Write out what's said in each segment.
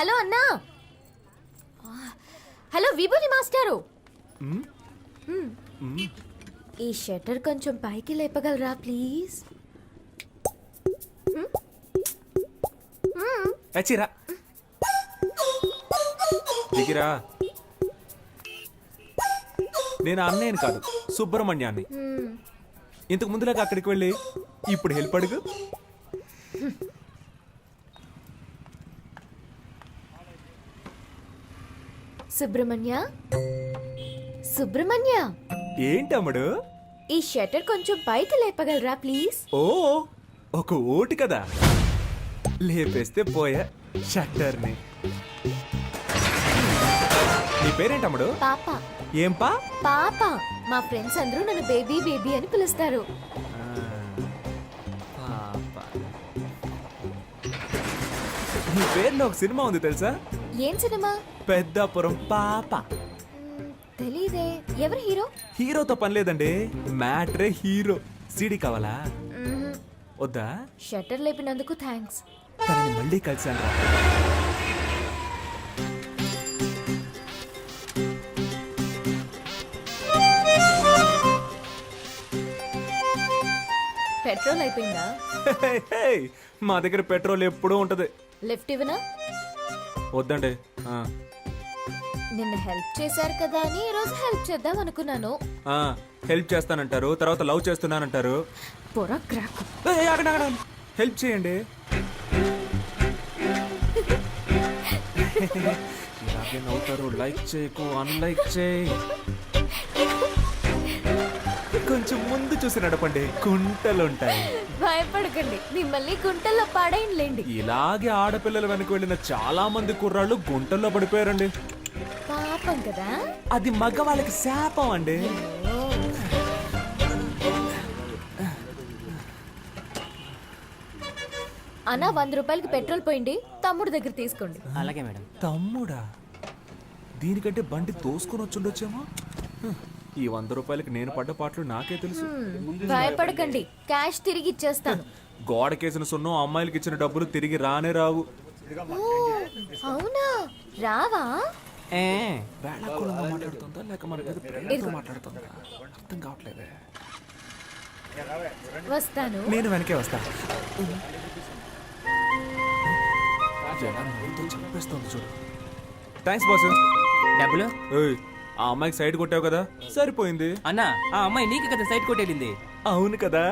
Hello అన్నా. Hello విభూతి మాస్టారు. ఈ షట్టర్ కొంచెం పైకి లేపగలరా ప్లీజ్? చచ్చిరా దిగిరా. నేను అన్నయ్యని కాదు, సుబ్రహ్మణ్యాన్ని. ఇంతకు ముందులాగా అక్కడికి వెళ్ళి ఇప్పుడు హెల్ప్ అడుగు. సుబ్రహ్మణ్య, సుబ్రహ్మణ్య, ఏంటమ్ముడు? ఈ షట్టర్ కొంచెం పైకి లేపగలరా ప్లీజ్? ఓ ఒక ఓటు కదా, లేపేస్తే పోయా షట్టర్ని. నీ పేరేంటమ్ముడు? పాప. ఏం పా? పాప. మా ఫ్రెండ్స్ అందరూ నన్ను బేబీ బేబీ అని పిలుస్తారు. నీ పేరులో ఒక సినిమా ఉంది తెలుసా? ఏం సినిమా? పెద్దాపురం పాప. తెలీదే. ఎవరు హీరో? హీరోతో పని లేదండి, మ్యాట్రే హీరో. సీడీ కావాలా? వద్దా? షట్టర్ లేపినందుకు థ్యాంక్స్. తనని మళ్ళీ కలిసాను రా. పెట్రోల్ అయిపోయిందా? మా దగ్గర పెట్రోల్ ఎప్పుడూ ఉంటది. లిఫ్ట్ ఇవ్వనా? వద్దండి. నిన్న హెల్ప్ చేశారు కదా అని ఈ రోజు హెల్ప్ చేద్దాం అనుకున్నాను. హెల్ప్ చేస్తానంటారు, తర్వాత లవ్ చేస్తున్నానంటారు. పొర క్రాక్. హెల్ప్ చేయండి. ఇలాగే నవ్వుతారు. లైక్ చేయకు, అన్లైక్ చేయి. కొంచెం ముందు చూసి నడపండి, కుంటలుంటాయి. భయపడకండి, మిమ్మల్ని గుంటల్లో పడేయండి. ఇలాగే ఆడపిల్లల వెనక వెళ్ళిన చాలా మంది కుర్రాళ్ళు గుంటల్లో పడిపోయారండి. పాపం కదా. అది మగవాళ్ళకి శాపం అండి. అన్నా 100 రూపాయలకి పెట్రోల్ పోయింది, తమ్ముడు దగ్గర తీసుకోండి. అలాగే మేడం. తమ్ముడా? దీనికంటే బండి తోసుకొని వచ్చుండొచ్చేమో. ఈ 100 రూపాయలకి నేను పడ్డ పాటలు నాకే తెలుసు. భయపడకండి, క్యాష్ తిరిగి ఇచ్చేస్తాను. గోడకేసిన సున్నం అమ్మాయిలకి ఇచ్చిన డబ్బులు తిరిగి రానే రావు. అవునా? రావా? వేళాకుళంగా మాట్లాడుతుందా లేక మన మీద ప్రేమతో మాట్లాడుతుందా అర్థం కావట్లేదే. వస్తాను. నేను వెనకే వస్తా. ఎలా నవ్వుతో చెప్పేస్తుంది చూడు. Thanks boss. డబ్బులు? ఆ అమ్మాయికి సైడ్ కొట్టావు కదా, సరిపోయింది. అన్నా, ఆ అమ్మాయి నీకు కదా సైడ్ కొట్టేళ్ళింది. అవును కదా.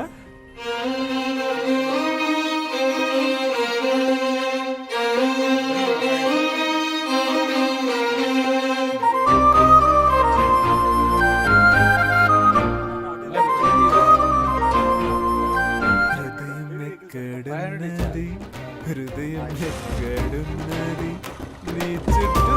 హృదయం ఎక్కడున్నది, నీ చుట్టూ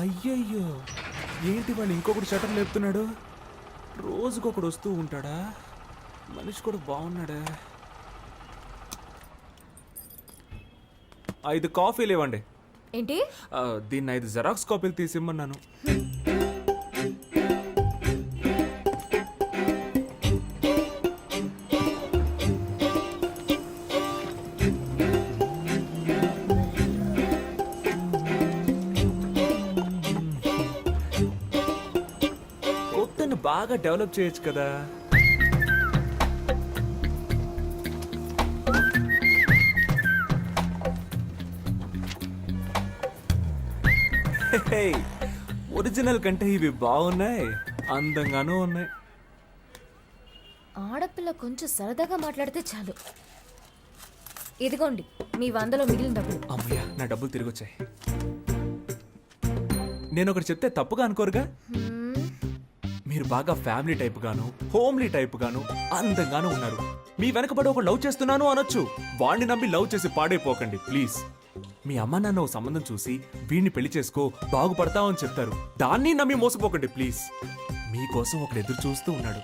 అయ్యయ్యో, ఏంటి వాళ్ళు ఇంకొకటి షటర్ లేపుతున్నాడు? రోజుకొకడు వస్తూ ఉంటాడా? మనిషి కూడా బాగున్నాడా? 5 కాఫీలు ఇవ్వండి. ఏంటి? దీన్ని 5 జెరాక్స్ కాపీలు తీసిమ్మన్నాను. కొత్తను బాగా డెవలప్ చేయొచ్చు కదా. ఒరిజినల్ కంటే ఇవి బాగున్నాయి, అందంగానూ ఉన్నాయి. ఆడపిల్ల కొంచెం సరదాగా మాట్లాడితే చాలు. ఇదిగోండి మీ 100లో మిగిలిన డబ్బులు. అమ్మయ్యా, నా డబ్బులు తిరిగి వచ్చాయి. నేను ఒకటి చెప్తే తప్పుగా అనుకోరుగా? మీరు బాగా ఫ్యామిలీ టైప్ గాను, హోమ్లీ టైప్ గాను, అందంగాను ఉన్నారు. మీ వెనకబడి ఒక లవ్ చేస్తున్నాను అనొచ్చు. వాణ్ణి నమ్మి లవ్ చేసి పాడైపోకండి ప్లీజ్. మీ అమ్మ నాన్న ఓ సంబంధం చూసి వీడిని పెళ్లి చేసుకో బాగుపడతావని చెప్తారు, దాన్ని నమ్మి మోసపోకండి ప్లీజ్. మీకోసం ఒకడు ఎదురు చూస్తూ ఉన్నాడు.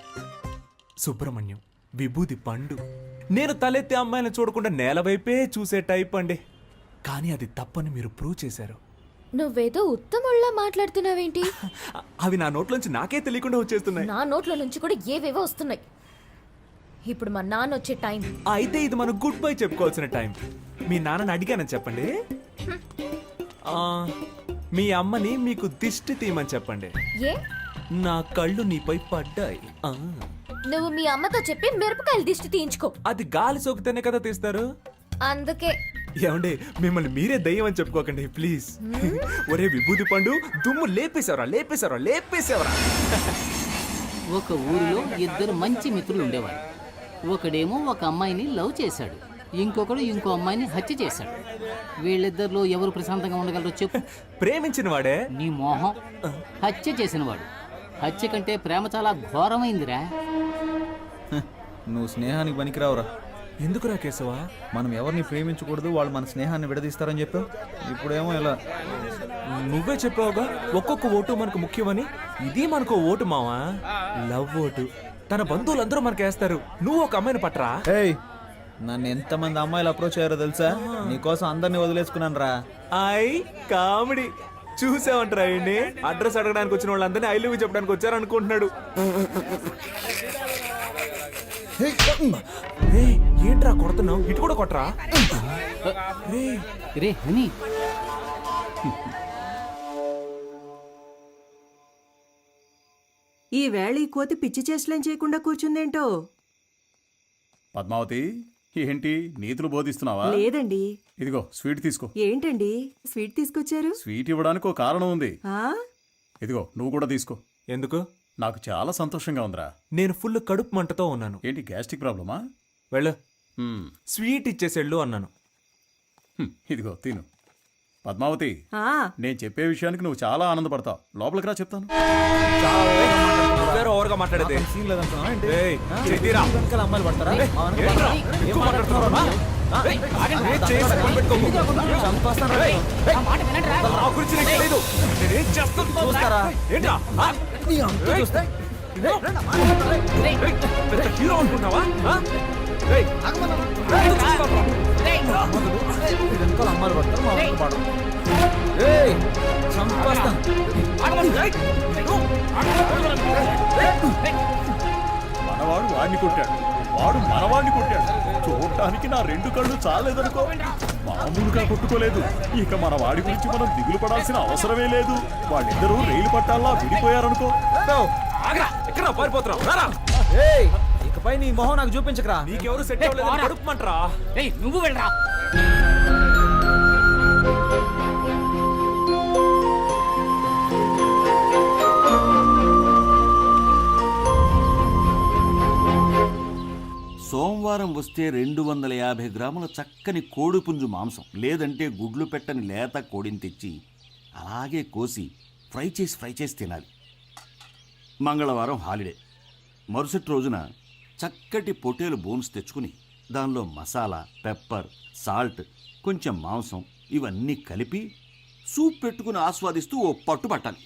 సుబ్రహ్మణ్యం, విభూది పండు. నేను తలెత్తే అమ్మాయిని చూడకుండా నేల వైపే చూసే టైప్ అండి. కానీ అది తప్పని మీరు ప్రూవ్ చేశారు. నువ్వేదో ఉత్తముళ్ళ మాట్లాడుతున్నావేంటి? అవి నా నోట్లోంచి నాకే తెలియకుండా వచ్చేస్తున్నాయి. నా నోట్ల నుంచి కూడా ఏవేవో వస్తున్నాయి. ఇప్పుడు మా నాన్న వచ్చే టైం. అయితే ఇది మనం గుడ్ బై చెప్పుకోవాల్సిన టైం. మీ నాన్నని అడిగానని చెప్పండి. ఆ, మీ అమ్మని మీకు దిష్టి తీయమని చెప్పండి. ఏ నా కళ్ళు నీపై పడ్డాయి. ఆ, నువ్వు మీ అమ్మతో చెప్పి మిరపకాయలు దిష్టి తీయించుకో. అది గాలి సోకితేనే కదా తీస్తారు. అందుకే ఏమండి, మిమ్మల్ని మీరే దయ్యం అని చెప్పుకోకండి ప్లీజ్. ఒరే విభూతి పండు, దుమ్ము లేపేశావరా. ఒక ఊరిలో ఇద్దరు మంచి మిత్రులు ఉండేవారు. ఒకడేమో ఒక అమ్మాయిని లవ్ చేశాడు, ఇంకొకడు ఇంకో అమ్మాయిని హత్య చేశాడు. వీళ్ళిద్దరిలో ఎవరు ప్రశాంతంగా ఉండగలరో చెప్పు. ప్రేమించిన వాడే. నీ మోహం. హత్య చేసినవాడు. హత్య కంటే ప్రేమ చాలా ఘోరమైందిరా. నువ్వు స్నేహానికి పనికిరావురా. ఎందుకురా కేశవా? మనం ఎవరిని ప్రేమించకూడదు, వాళ్ళు మన స్నేహాన్ని విడదీస్తారని చెప్పావు. ఇప్పుడేమో ఇలా. నువ్వే చెప్పావుగా ఒక్కొక్క ఓటు మనకు ముఖ్యమని. ఇది మనకు ఓటు మావా, లవ్ ఓటు. తన బంధువులందరూ మనకు వేస్తారు. నువ్వు ఒక అమ్మాయిని పట్టరా. ఏయ్, నన్ను ఎంతమంది అమ్మాయిలు అప్రోచ్ అయ్యారో తెలుసా? నీకోసం అందరినీ వదిలేసుకున్నాను రా. కామెడీ చూసావంటరా? అడ్రస్ అడగడానికి వచ్చిన వాళ్ళందరినీ ఐ లవ్ యూ చెప్పడానికి వచ్చారనుకుంటున్నాడు. ఏంట్రా కొడుతున్నావు? ఇటు కూడా కొట్టరా. రే హనీ, ఈ వేళ ఈ కోతి పిచ్చి చేష్టలేం చేయకుండా కూర్చుందేంటో. పద్మావతి, ఏంటి నీతులు బోధిస్తున్నావా? లేదండి. ఇదిగో స్వీట్ తీసుకో. ఏంటండి స్వీట్ తీసుకొచ్చారు? స్వీట్ ఇవ్వడానికి ఒక కారణం ఉంది. ఆ? ఇదిగో నువ్వు కూడా తీసుకో. ఎందుకు? నాకు చాలా సంతోషంగా ఉందిరా. నేను ఫుల్ కడుపు మంటతో ఉన్నాను. ఏంటి గ్యాస్ట్రిక్ ప్రాబ్లమా? వెళ్ళు, హ్మ్, స్వీట్ ఇచ్చేసేళ్ళు అన్నాను. ఇదిగో తిను. పద్మావతి, ఆ, నేను చెప్పే విషయానికి నువ్వు చాలా ఆనందపడతావు. లోపలికి రా చెప్తాను. ఓవర్గా మాట్లాడేది. సీన్ లేదనుకున్నావా ఏంటి? ఏయ్, చెయ్యిరా. వెనకాల అమ్మాయిలు పడతారా? ఏంట్రా? ఎక్కువ మాట్లాడుతున్నావా? చంపేస్తాను రా. నా గురించి నీకు తెలీదు. నేనేం చేస్తాను చూస్తారా? ఏంట్రా? ఆ? నీ అంత చూస్తే పెద్ద హీరో అనుకుంటావా? ఆ? ఏయ్, వెనకాల అమ్మాయిలు పడతారు, మా వెనక పడరు. ఏయ్, చంపేస్తాను. మనవాడు వాడిని కొట్టాడు, వాడు మనవాడిని కొట్టాడు. చూడటానికి నా రెండు కళ్ళు చాలేదనుకో. మామూలుగా కొట్టుకోలేదు. ఇక మన వాడి గురించి మనం దిగులు పడాల్సిన అవసరమే లేదు. వాళ్ళిద్దరూ రైలు పట్టాలా విడిపోయారనుకో. ఎక్కడ పారిపోతున్నావు? రారా. ఏయ్, ఇకపై నీ మొహం నాకు చూపించకరా. నీకెవరు సెట్ అవ్వలేదు, కడుపుమంటరా. రేయ్ నువ్వు వెళ్ళరా. సోమవారం వస్తే 250 గ్రాముల చక్కని కోడిపుంజు మాంసం, లేదంటే గుడ్లు పెట్టని లేత కోడిని తెచ్చి అలాగే కోసి ఫ్రై చేసి తినాలి. మంగళవారం హాలిడే. మరుసటి రోజున చక్కటి పొటేలు బోన్స్ తెచ్చుకుని దానిలో మసాలా, పెప్పర్, సాల్ట్, కొంచెం మాంసం ఇవన్నీ కలిపి సూప్ పెట్టుకుని ఆస్వాదిస్తూ ఓ పట్టు పట్టాలి.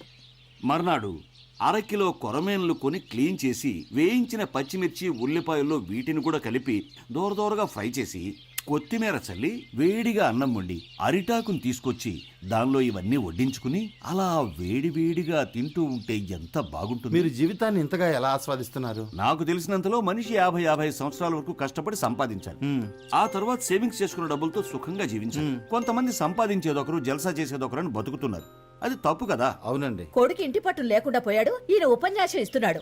మర్నాడు అరకిలో కొరమేన్లు కొని క్లీన్ చేసి వేయించిన పచ్చిమిర్చి, ఉల్లిపాయల్లో వీటిని కూడా కలిపి దూరదూరగా ఫ్రై చేసి కొత్తిమీర చల్లి వేడిగా అన్నం వండి అరిటాకుని తీసుకొచ్చి దానిలో ఇవన్నీ వడ్డించుకుని అలా వేడివేడిగా తింటూ ఉంటే ఎంత బాగుంటుంది. మీరు జీవితాన్ని ఇంతగా ఎలా ఆస్వాదిస్తున్నారు? నాకు తెలిసినంతలో మనిషి 50-55 సంవత్సరాల వరకు కష్టపడి సంపాదించాలి. ఆ తర్వాత సేవింగ్స్ చేసుకున్న డబ్బులతో సుఖంగా జీవించాలి. కొంతమంది సంపాదించేదొకరు, జల్సా చేసేదొకరు అని బతుకుతున్నారు. అది తప్పు కదా. అవునండి. కొడుకు ఇంటి పట్టు లేకుండా పోయాడు, ఈయన ఉపన్యాసం ఇస్తున్నాడు.